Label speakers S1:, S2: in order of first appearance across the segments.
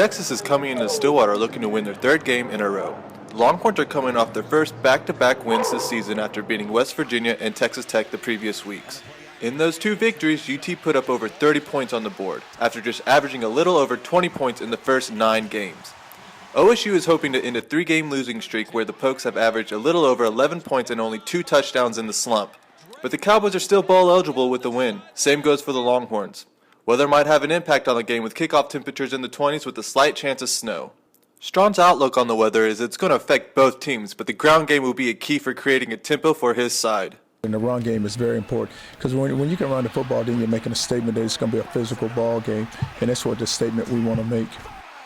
S1: Texas is coming into Stillwater looking to win their third game in a row. The Longhorns are coming off their first back-to-back wins this season after beating West Virginia and Texas Tech the previous weeks. In those two victories, UT put up over 30 points on the board, after just averaging a little over 20 points in the first 9 games. OSU is hoping to end a 3-game losing streak where the Pokes have averaged a little over 11 points and only 2 touchdowns in the slump. But the Cowboys are still bowl eligible with the win. Same goes for the Longhorns. Weather might have an impact on the game with kickoff temperatures in the 20s with a slight chance of snow. Strawn's outlook on the weather is it's going to affect both teams, but the ground game will be a key for creating a tempo for his side.
S2: And the run game is very important because when you can run the football, then you're making a statement that it's going to be a physical ball game, and that's what the statement we want to make.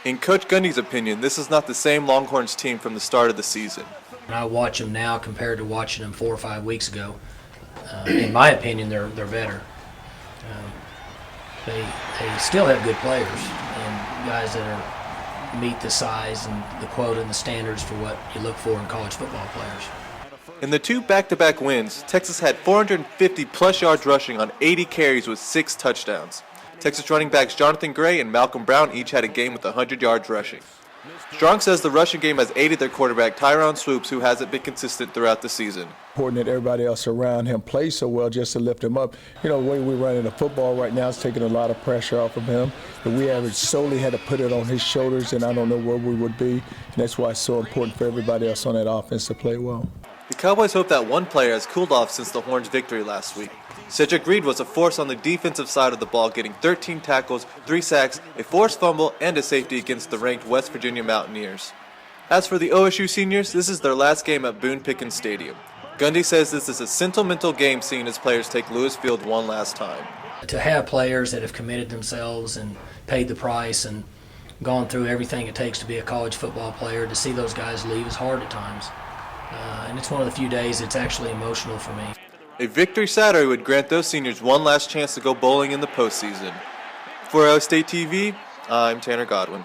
S1: In Coach Gundy's opinion, this is not the same Longhorns team from the start of the season.
S3: When I watch them now compared to watching them 4 or 5 weeks ago, in my opinion, they're better. They still have good players and guys that meet the size and the quota and the standards for what you look for in college football players.
S1: In the 2 back-to-back wins, Texas had 450-plus yards rushing on 80 carries with 6 touchdowns. Texas running backs Jonathan Gray and Malcolm Brown each had a game with 100 yards rushing. Strong says the rushing game has aided their quarterback Tyron Swoops, who hasn't been consistent throughout the season.
S2: Important that everybody else around him plays so well just to lift him up. You know, the way we're running the football right now is taking a lot of pressure off of him. But we haven't solely had to put it on his shoulders, and I don't know where we would be. And that's why it's so important for everybody else on that offense to play well.
S1: The Cowboys hope that one player has cooled off since the Horns' victory last week. Cedric Reed was a force on the defensive side of the ball, getting 13 tackles, 3 sacks, a forced fumble, and a safety against the ranked West Virginia Mountaineers. As for the OSU seniors, this is their last game at Boone Pickens Stadium. Gundy says this is a sentimental game seeing his players take Lewis Field one last time.
S3: To have players that have committed themselves and paid the price and gone through everything it takes to be a college football player, to see those guys leave is hard at times. And it's one of the few days it's actually emotional for me.
S1: A victory Saturday would grant those seniors one last chance to go bowling in the postseason. For Ohio State TV, I'm Tanner Godwin.